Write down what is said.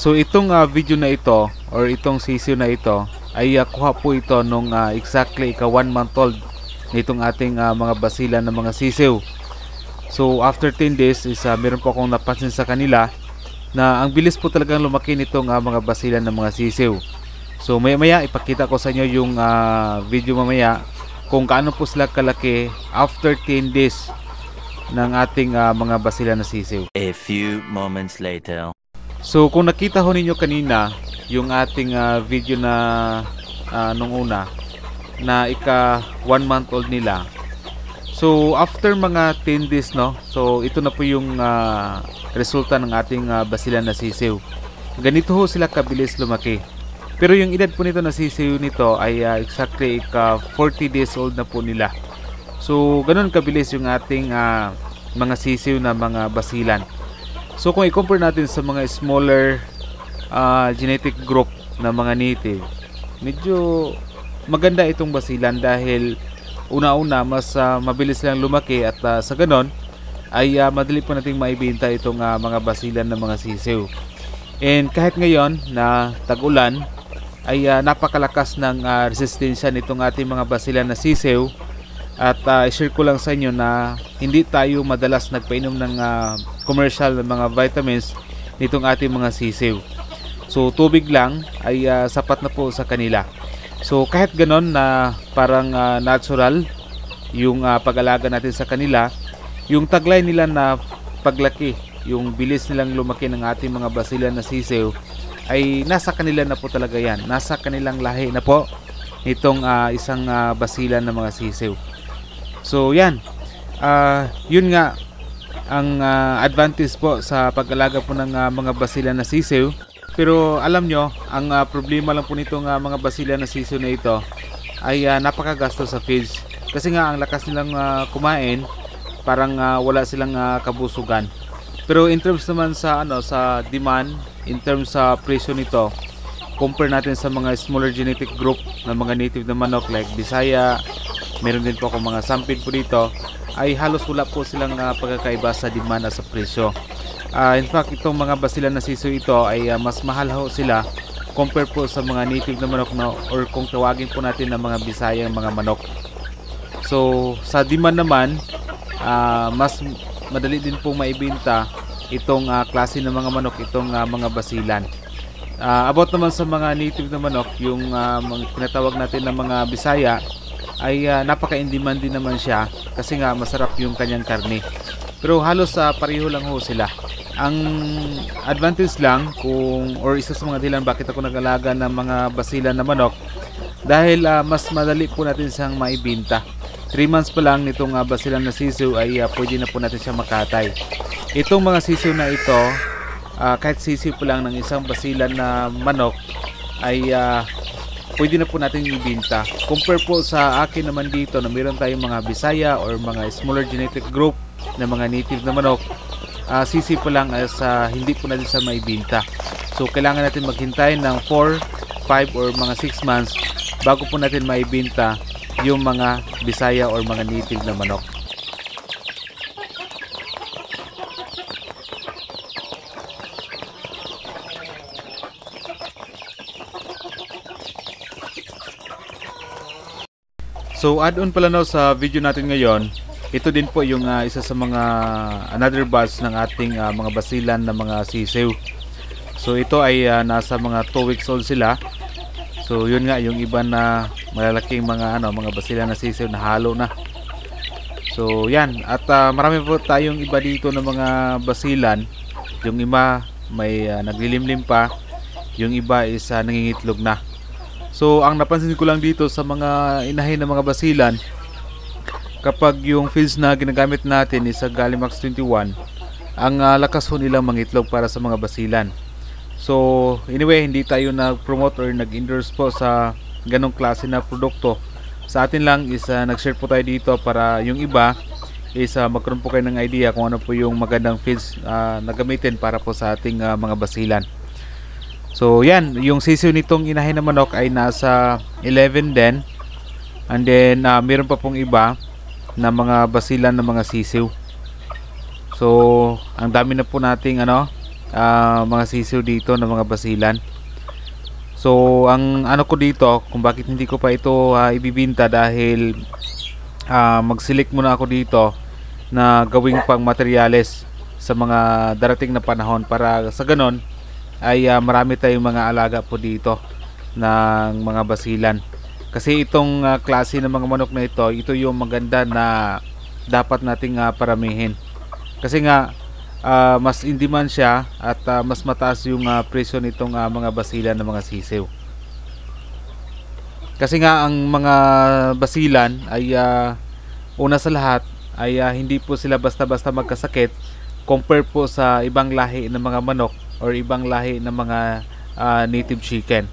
So itong video na ito or itong sisiw na ito ay kuha po ito nung exactly 1 month old nitong ating mga basilan ng mga sisiw. So after 10 days is meron po akong napansin sa kanila na ang bilis po talagang lumaki nitong mga basilan ng mga sisiw. So maya ipakita ko sa inyo yung video mamaya kung kaano po sila kalaki after 10 days ng ating mga basilan na sisiw. A few moments later. So kung nakita ho ninyo kanina yung ating video na nung una na 1 month old nila. So after mga 10 days no, so ito na po yung resulta ng ating basilan na sisiw. Ganito ho sila kabilis lumaki. Pero yung edad po nito na sisiw nito ay exactly 40 days old na po nila. So ganun kabilis yung ating mga sisiw na mga basilan. So kung i-compare natin sa mga smaller genetic group na mga native, medyo maganda itong basilan dahil una-una mas mabilis lang lumaki at sa ganon ay madali po nating maibenta itong mga basilan ng mga sisiw. And kahit ngayon na tag-ulan ay napakalakas ng resistensya nitong ating mga basilan na sisiw. At i-share ko lang sa inyo na hindi tayo madalas nagpainom ng commercial na mga vitamins nitong ating mga sisiw. So tubig lang ay sapat na po sa kanila. So kahit ganon na parang natural yung pag-alaga natin sa kanila, yung taglay nila na paglaki, yung bilis nilang lumaki ng ating mga basilan na sisiw ay nasa kanila na po talaga yan. Nasa kanilang lahi na po itong isang basilan ng mga sisiw. So yan, yun nga ang advantage po sa pag-alaga po ng mga basilan na sisiw. Pero alam nyo, ang problema lang po nitong mga basilan na sisiw na ito ay napakagasto sa feeds. Kasi nga ang lakas nilang kumain, parang wala silang kabusugan. Pero in terms naman sa sa demand, in terms sa presyo nito, compare natin sa mga smaller genetic group na mga native na manok like Bisaya, meron din po akong mga sampid po dito, ay halos wala po silang pagkakaiba sa demand at sa presyo. In fact, itong mga basilan na sisiw ito ay mas mahal ho sila compare po sa mga native na manok na, or kung tawagin po natin na mga Bisayang mga manok. So sa demand naman, mas madali din po maibenta itong klase ng mga manok, itong mga basilan. About naman sa mga native na manok, yung mga tinatawag natin na mga Bisaya, ay napaka-in-demand din naman siya kasi nga masarap yung kanyang karne. Pero halos pareho lang ho sila. Ang advantage lang or isa sa mga dahilan bakit ako nag-alaga ng mga basilan na manok, dahil mas madali po natin siyang maibenta. 3 months pa lang nitong basilan na sisiw ay pwede na po natin siya makatay. Itong mga sisiw na ito, kahit sisiw po lang ng isang basilan na manok ay pwede na po natin ibenta. Compare po sa akin naman dito na meron tayong mga Bisaya or mga smaller genetic group na mga native na manok, sisi po lang as hindi po natin sa maibenta. So kailangan natin maghintay ng 4, 5 or mga 6 months bago po natin maibenta yung mga Bisaya or mga native na manok. So add-on pala no sa video natin ngayon, ito din po yung isa sa mga another batch ng ating mga basilan na mga sisiw. So ito ay nasa mga 2 weeks old sila. So yun nga yung iba na malalaking mga mga basilan na sisiw na halo na. So yan, at marami po tayong iba dito na mga basilan. Yung iba may naglilimlim pa, yung iba is nangingitlog na. So ang napansin ko lang dito sa mga inahin ng mga basilan, kapag yung feeds na ginagamit natin is sa Gallimax 21, ang lakas ho nilang mangitlog para sa mga basilan. So anyway, hindi tayo nag-promote or nag-endorse po sa ganong klase na produkto. Sa atin lang is nag-share po tayo dito para yung iba is magkaroon po kayo ng idea kung ano po yung magandang feeds na gamitin para po sa ating mga basilan. So yan, yung sisiw nitong inahin na manok ay nasa 11 din. And then meron pa pong iba na mga basilan na mga sisiw. So ang dami na po nating mga sisiw dito ng mga basilan. So ang ano ko dito kung bakit hindi ko pa ito ibibinta, dahil magsilik muna ako dito na gawing pang materyales sa mga darating na panahon, para sa ganon ay marami tayong mga alaga po dito ng mga basilan. Kasi itong klase ng mga manok na ito yung maganda na dapat nating paramihin. Kasi nga mas in demand siya at mas mataas yung presyo nitong mga basilan ng mga sisiw. Kasi nga ang mga basilan ay una sa lahat ay hindi po sila basta-basta magkasakit compare po sa ibang lahi ng mga manok or ibang lahi ng mga native chicken.